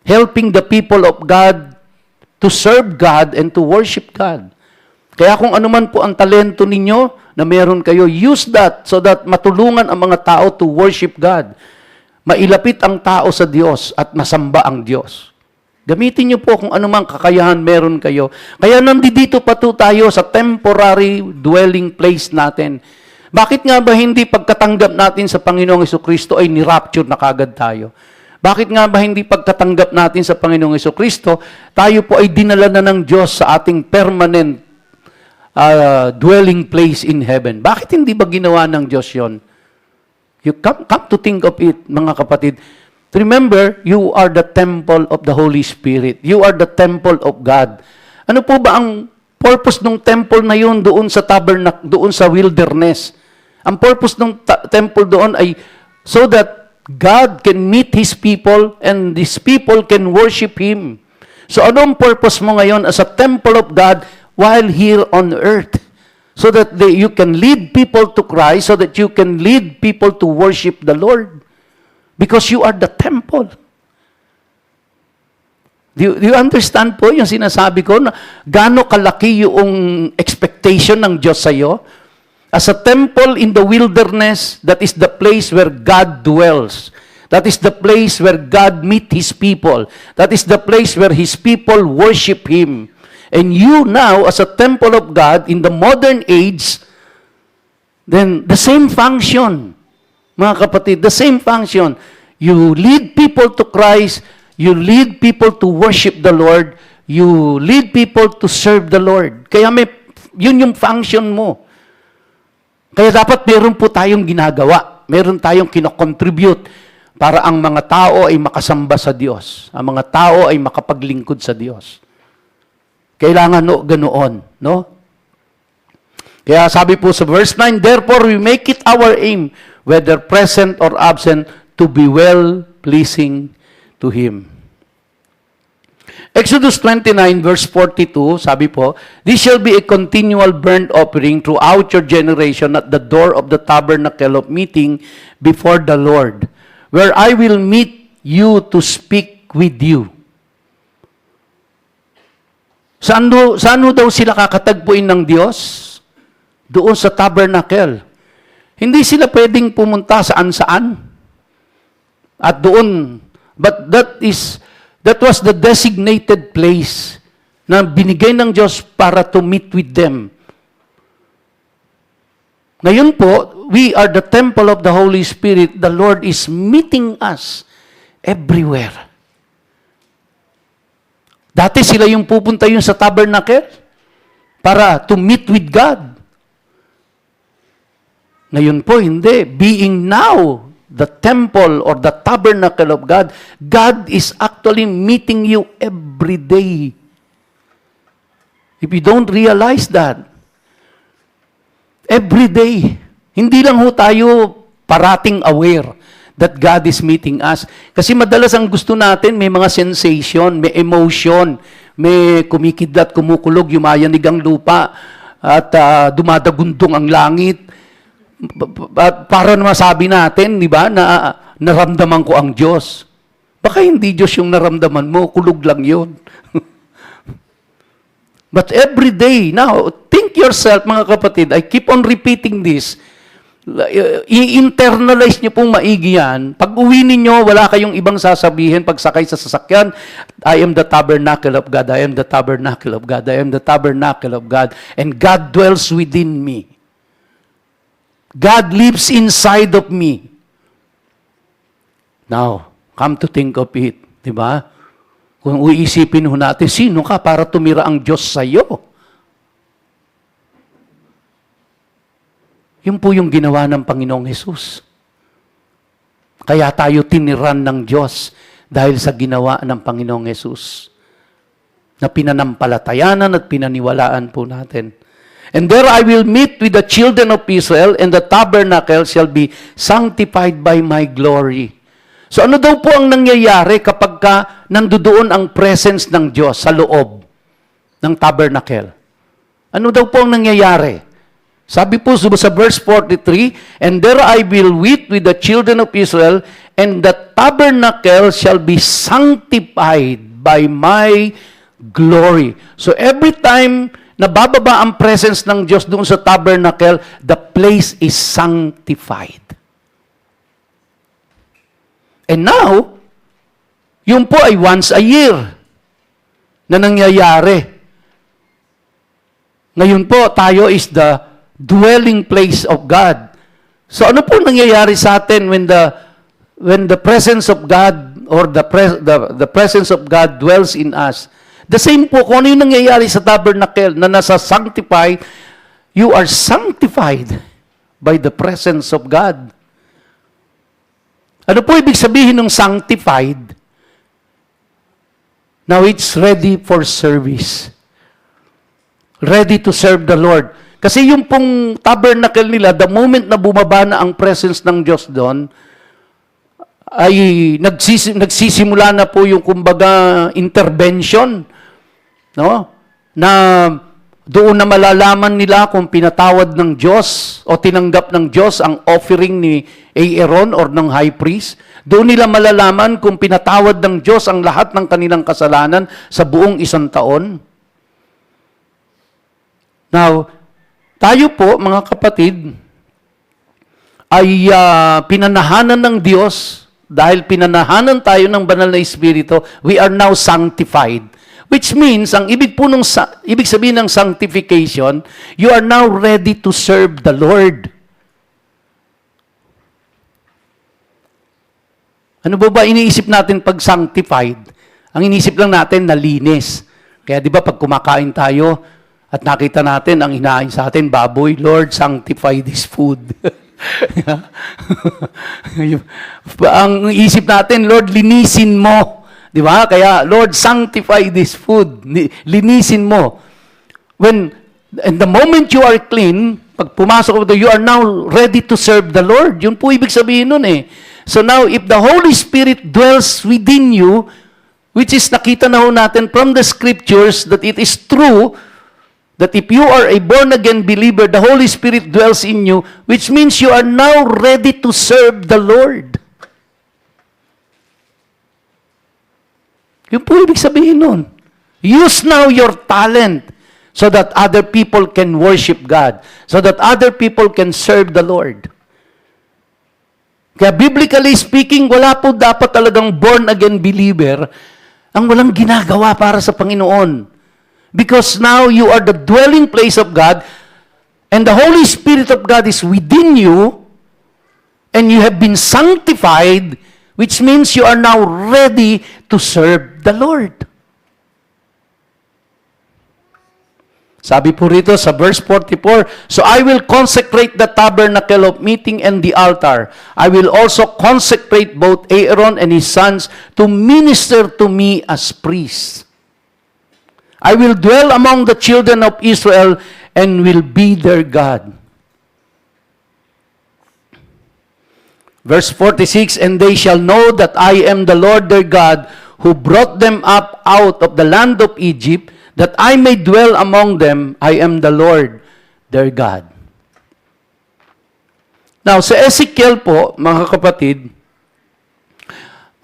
Helping the people of God to serve God and to worship God. Kaya kung ano man po ang talento ninyo na meron kayo, use that so that matulungan ang mga tao to worship God. Mailapit ang tao sa Diyos at masamba ang Diyos. Gamitin niyo po kung anumang kakayahan meron kayo. Kaya nandito pa to tayo sa temporary dwelling place natin. Bakit nga ba hindi pagkatanggap natin sa Panginoong Jesucristo ay ni-rapture na kagad tayo? Bakit nga ba hindi pagkatanggap natin sa Panginoong Jesucristo, tayo po ay dinala na ng Diyos sa ating permanent dwelling place in heaven? Bakit hindi ba ginawa ng Diyos yon? You come to think of it, mga kapatid. Remember, you are the temple of the Holy Spirit. You are the temple of God. Ano po ba ang purpose ng temple na yun doon sa tabernacle, doon sa wilderness? Ang purpose ng temple doon ay so that God can meet His people and these people can worship Him. So anong purpose mo ngayon as a temple of God while here on earth? so that you can lead people to Christ, so that you can lead people to worship the Lord. Because you are the temple. Do you understand po yung sinasabi ko na gaano kalaki yung expectation ng Diyos sa iyo? As a temple in the wilderness, that is the place where God dwells. That is the place where God meets His people. That is the place where His people worship Him. And you now, as a temple of God, in the modern age, then the same function, mga kapatid, the same function. You lead people to Christ, you lead people to worship the Lord, you lead people to serve the Lord. Kaya yun yung function mo. Kaya dapat meron po tayong ginagawa, meron tayong kinocontribute para ang mga tao ay makasamba sa Diyos, ang mga tao ay makapaglingkod sa Diyos. Kailangan ganoon, no? Kaya sabi po sa verse 9, therefore we make it our aim, whether present or absent, to be well-pleasing to Him. Exodus 29 verse 42, sabi po, this shall be a continual burnt offering throughout your generation at the door of the tabernacle of meeting before the Lord, where I will meet you to speak with you. Saan daw sila kakatagpuin ng Diyos? Doon sa tabernacle. Hindi sila pwedeng pumunta saan-saan. At doon, but that was the designated place na binigay ng Diyos para to meet with them. Ngayon po, we are the temple of the Holy Spirit. The Lord is meeting us everywhere. Dati sila yung pupunta yun sa tabernacle para to meet with God. Ngayon po, hindi. Being now the temple or the tabernacle of God, God is actually meeting you every day. If you don't realize that, every day, hindi lang ho tayo parating aware that God is meeting us. Kasi madalas ang gusto natin, may mga sensation, may emotion, may kumikidlat, kumukulog, yumayanig ang lupa, at dumadagundong ang langit. Para masabi natin, di ba, na naramdaman ko ang Diyos. Baka hindi Diyos yung naramdaman mo, kulog lang yun. But every day, now, think yourself, mga kapatid, I keep on repeating this, i-internalize niyo pong maigi yan. Pag uwi ninyo, wala kayong ibang sasabihin pag sakay sa sasakyan, I am the tabernacle of God, I am the tabernacle of God, I am the tabernacle of God, and God dwells within me. God lives inside of me. Now, come to think of it, di ba? Kung uisipin ho natin, sino ka para tumira ang Diyos sa iyo? Yun po yung ginawa ng Panginoong Hesus. Kaya tayo tiniran ng Diyos dahil sa ginawa ng Panginoong Hesus na pinanampalatayanan at pinaniwalaan po natin. And there I will meet with the children of Israel, and the tabernacle shall be sanctified by my glory. So ano daw po ang nangyayari kapag nandoon ang presence ng Diyos sa loob ng tabernacle? Ano daw po ang nangyayari? Sabi po sa verse 43, and there I will meet with the children of Israel, and the tabernacle shall be sanctified by my glory. So every time na bababa ang presence ng Diyos doon sa tabernacle, the place is sanctified. And now, yun po ay once a year na nangyayari. Ngayon po, tayo is the dwelling place of God. So ano po nangyayari sa atin when the presence of God or the presence of God dwells in us? The same po, kung ano yung nangyayari sa tabernacle na nasa sanctified, you are sanctified by the presence of God. Ano po ibig sabihin ng sanctified? Now it's ready for service. Ready to serve the Lord. Kasi yung pong tabernacle nila, the moment na bumaba na ang presence ng Diyos doon, ay nagsisimula na po yung kumbaga intervention, no? Na Doon na malalaman nila kung pinatawad ng Diyos o tinanggap ng Diyos ang offering ni Aaron or ng high priest. Doon nila malalaman kung pinatawad ng Diyos ang lahat ng kanilang kasalanan sa buong isang taon. Now, tayo po, mga kapatid, ay pinanahanan ng Diyos. Dahil pinanahanan tayo ng banal na Espiritu, we are now sanctified. Which means, ang ibig sabihin ng sanctification, you are now ready to serve the Lord. Ano ba iniisip natin pag sanctified? Ang iniisip lang natin na linis. Kaya di ba pag kumakain tayo at nakita natin ang hinain sa atin, baboy, Lord, sanctify this food. Ang isip natin, Lord, linisin mo. Di ba? Kaya, Lord, sanctify this food. Linisin mo. And the moment you are clean, pag pumasok ka, you are now ready to serve the Lord. Yun po ibig sabihin nun eh. So now, if the Holy Spirit dwells within you, which is nakita na ho natin from the Scriptures that it is true that if you are a born-again believer, the Holy Spirit dwells in you, which means you are now ready to serve the Lord. Yun po ibig sabihin nun. Use now your talent so that other people can worship God, so that other people can serve the Lord. Kaya biblically speaking, wala po dapat talagang born-again believer ang walang ginagawa para sa Panginoon. Because now you are the dwelling place of God, and the Holy Spirit of God is within you, and you have been sanctified, which means you are now ready to serve the Lord. Sabi po rito sa verse 44, "So I will consecrate the tabernacle of meeting and the altar. I will also consecrate both Aaron and his sons to minister to me as priests. I will dwell among the children of Israel and will be their God." Verse 46, "And they shall know that I am the Lord their God, who brought them up out of the land of Egypt, that I may dwell among them. I am the Lord their God." Now, sa Ezekiel po, mga kapatid,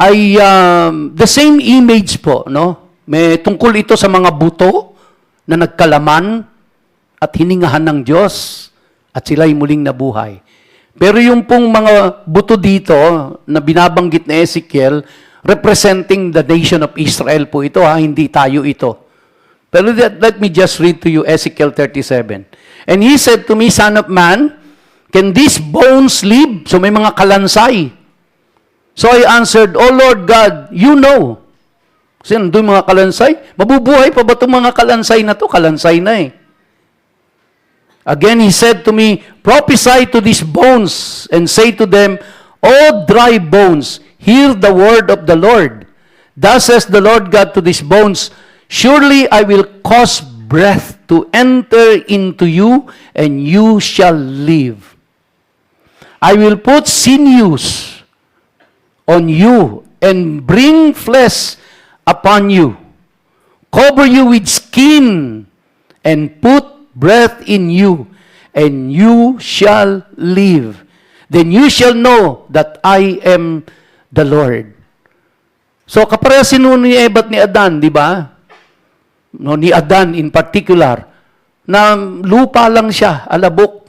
ay the same image po, no? May tungkol ito sa mga buto na nagkalaman at hiningahan ng Diyos at sila'y muling nabuhay. Pero yung pong mga buto dito na binabanggit na Ezekiel, representing the nation of Israel po ito, hindi tayo ito. Pero let me just read to you Ezekiel 37. "And he said to me, Son of man, can these bones live?" So may mga kalansay. So I answered, "O Lord God, you know." Kasi nandun mga kalansay. Mabubuhay pa ba itong mga kalansay na to? Kalansay na eh. Again, he said to me, "Prophesy to these bones and say to them, O dry bones, hear the word of the Lord. Thus says the Lord God to these bones, Surely I will cause breath to enter into you, and you shall live. I will put sinews on you and bring flesh upon you, cover you with skin, and put breath in you, and you shall live. Then you shall know that I am the Lord." So, kaparehasin nun ni Eva at ni Adan, di ba? No, ni Adan in particular, na lupa lang siya, alabok,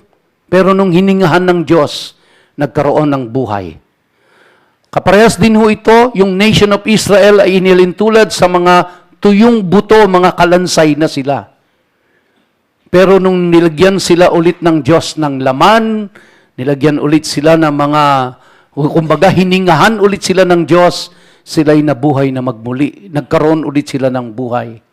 pero nung hiningahan ng Diyos, nagkaroon ng buhay. Kaparehas din ho ito, yung nation of Israel ay inilintulad sa mga tuyong buto, mga kalansay na sila. Pero nung nilagyan sila ulit ng Diyos ng laman, nilagyan ulit sila ng mga, kumbaga hiningahan ulit sila ng Diyos, sila'y nabuhay na magmuli. Nagkaroon ulit sila ng buhay.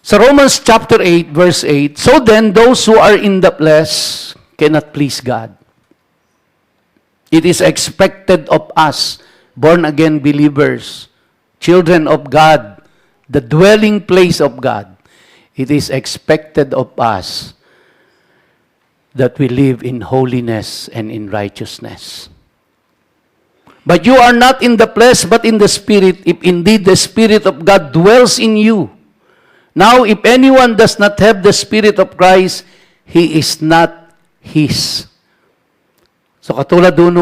Sa Romans chapter 8, verse 8, "So then, those who are in the flesh cannot please God. It is expected of us, born-again believers, children of God, the dwelling place of God, it is expected of us that we live in holiness and in righteousness. But you are not in the flesh, but in the Spirit, if indeed the Spirit of God dwells in you. Now, if anyone does not have the Spirit of Christ, he is not His. So katulad doon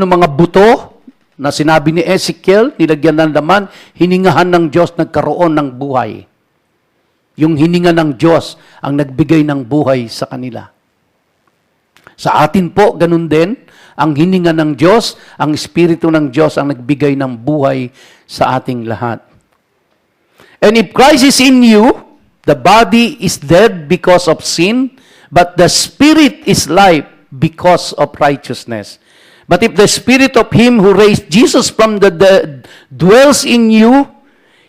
ng mga buto na sinabi ni Ezekiel, nilagyan ng laman, hiningahan ng Diyos, nagkaroon ng buhay. Yung hininga ng Diyos ang nagbigay ng buhay sa kanila. Sa atin po, ganun din, ang hininga ng Diyos, ang Espiritu ng Diyos ang nagbigay ng buhay sa ating lahat. And if Christ is in you, the body is dead because of sin, but the Spirit is life because of righteousness. But if the Spirit of Him who raised Jesus from the dead dwells in you,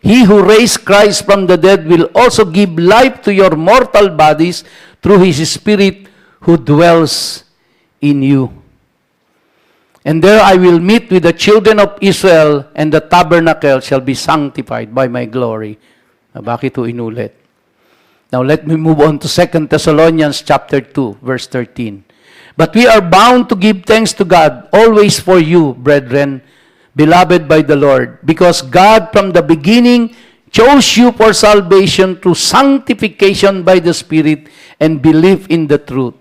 He who raised Christ from the dead will also give life to your mortal bodies through His Spirit who dwells in you. And there I will meet with the children of Israel, and the tabernacle shall be sanctified by my glory. Bakit ito inulit? Now let me move on to 2 Thessalonians chapter 2, verse 13. But we are bound to give thanks to God always for you, brethren, beloved by the Lord, because God from the beginning chose you for salvation through sanctification by the Spirit and belief in the truth,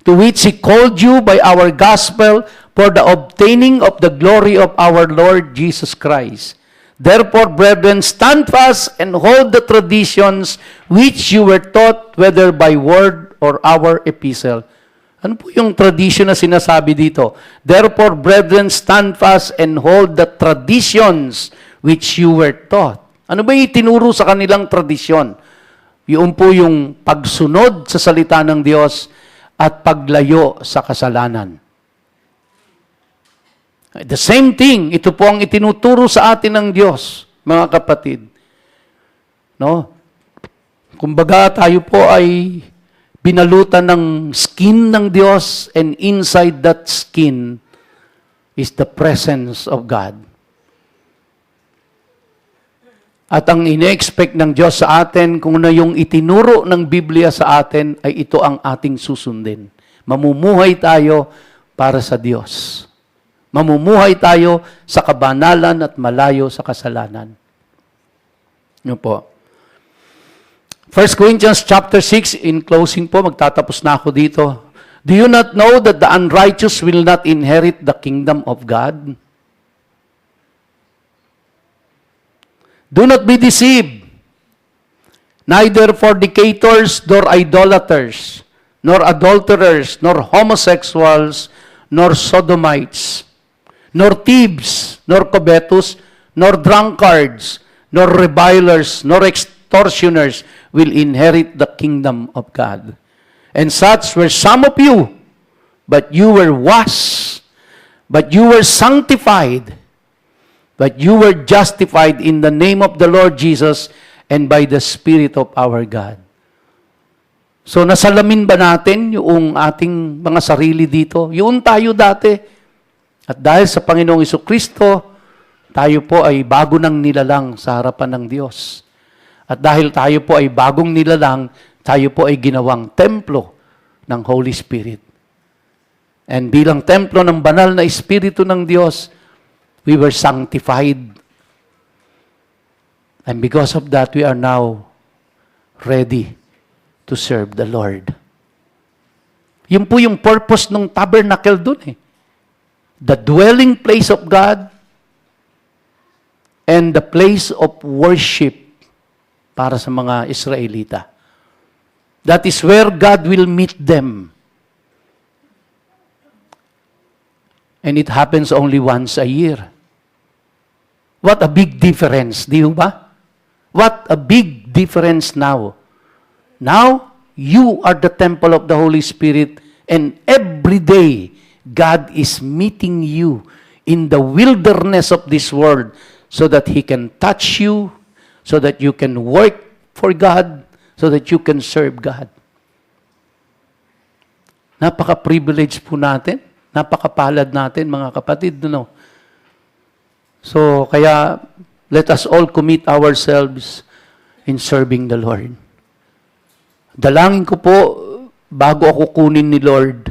to which He called you by our gospel for the obtaining of the glory of our Lord Jesus Christ. Therefore, brethren, stand fast and hold the traditions which you were taught, whether by word or our epistle. Ano po yung tradition na sinasabi dito? Therefore, brethren, stand fast and hold the traditions which you were taught. Ano ba yung itinuro sa kanilang tradisyon? Yun po yung pagsunod sa salita ng Diyos at paglayo sa kasalanan. The same thing, ito po ang itinuturo sa atin ng Diyos, mga kapatid. No? Kumbaga tayo po ay binalutan ng skin ng Diyos, and inside that skin is the presence of God. At ang ine-expect ng Diyos sa atin, kung na yung itinuro ng Biblia sa atin, ay ito ang ating susundin. Mamumuhay tayo para sa Diyos. Mamumuhay tayo sa kabanalan at malayo sa kasalanan. Yun po. 1 Corinthians chapter 6, in closing po, magtatapos na ako dito. Do you not know that the unrighteous will not inherit the kingdom of God? Do not be deceived. Neither fornicators, nor idolaters, nor adulterers, nor homosexuals, nor sodomites, nor thieves, nor covetous, nor drunkards, nor revilers, nor extortioners will inherit the kingdom of God. And such were some of you, but you were washed, but you were sanctified, but you were justified in the name of the Lord Jesus and by the Spirit of our God. So nasalamin ba natin yung ating mga sarili dito? Yung tayo dati. At dahil sa Panginoong Jesucristo, tayo po ay bago ng nilalang sa harapan ng Diyos. At dahil tayo po ay bagong nilalang, tayo po ay ginawang templo ng Holy Spirit. And bilang templo ng banal na Espiritu ng Diyos, we were sanctified. And because of that, we are now ready to serve the Lord. Yun po yung purpose ng tabernacle dun eh. The dwelling place of God and the place of worship para sa mga Israelita. That is where God will meet them. And it happens only once a year. What a big difference, di ba? What a big difference now. Now, you are the temple of the Holy Spirit, and every day, God is meeting you in the wilderness of this world so that He can touch you, so that you can work for God, so that you can serve God. Napaka-privilege po natin. Napakapalad natin, mga kapatid. No? So, kaya, let us all commit ourselves in serving the Lord. Dalangin ko po, bago ako kunin ni Lord,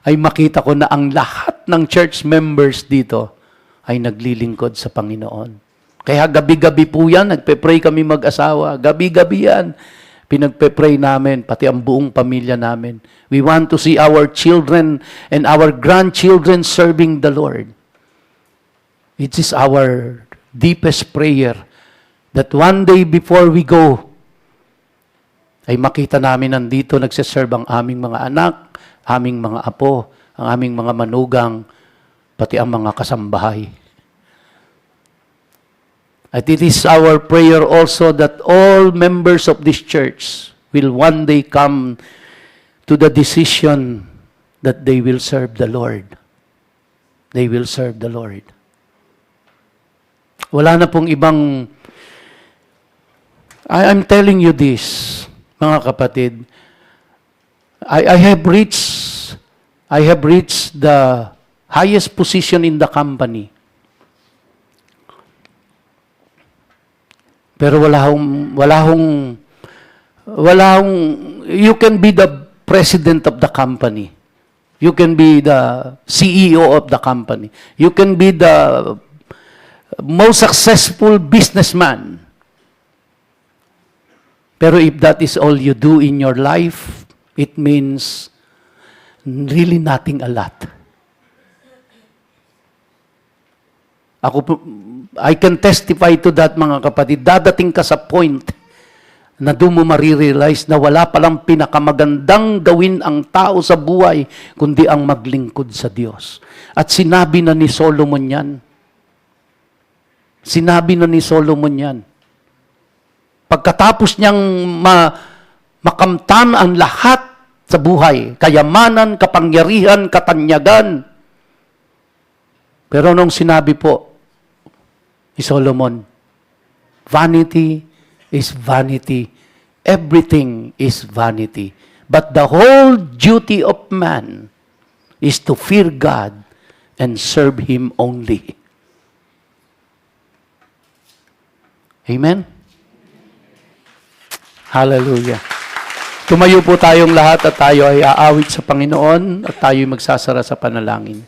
ay makita ko na ang lahat ng church members dito ay naglilingkod sa Panginoon. Kaya gabi-gabi po yan, nagpe-pray kami mag-asawa. Gabi-gabi yan. Pinagpe-pray namin, pati ang buong pamilya namin. We want to see our children and our grandchildren serving the Lord. It is our deepest prayer that one day before we go, ay makita namin nandito nagsiserve ang aming mga anak, aming mga apo, ang aming mga manugang, pati ang mga kasambahay. At it is our prayer also that all members of this church will one day come to the decision that they will serve the Lord. They will serve the Lord. Wala na pong ibang... I'm telling you this, mga kapatid. I have reached the highest position in the company. Pero wala hong, you can be the president of the company. You can be the CEO of the company. You can be the most successful businessman. Pero if that is all you do in your life, it means really nothing a lot. I can testify to that, mga kapatid. Dadating ka sa point na doon mo marirealize na wala palang pinakamagandang gawin ang tao sa buhay, kundi ang maglingkod sa Diyos. At sinabi na ni Solomon yan. Sinabi na ni Solomon yan. Pagkatapos niyang makamtan ang lahat sa buhay, kayamanan, kapangyarihan, katanyagan. Pero nung sinabi po ni Solomon, vanity is vanity. Everything is vanity. But the whole duty of man is to fear God and serve Him only. Amen? Hallelujah. Tumayo po tayong lahat at tayo ay aawit sa Panginoon at tayo ay magsasara sa panalangin.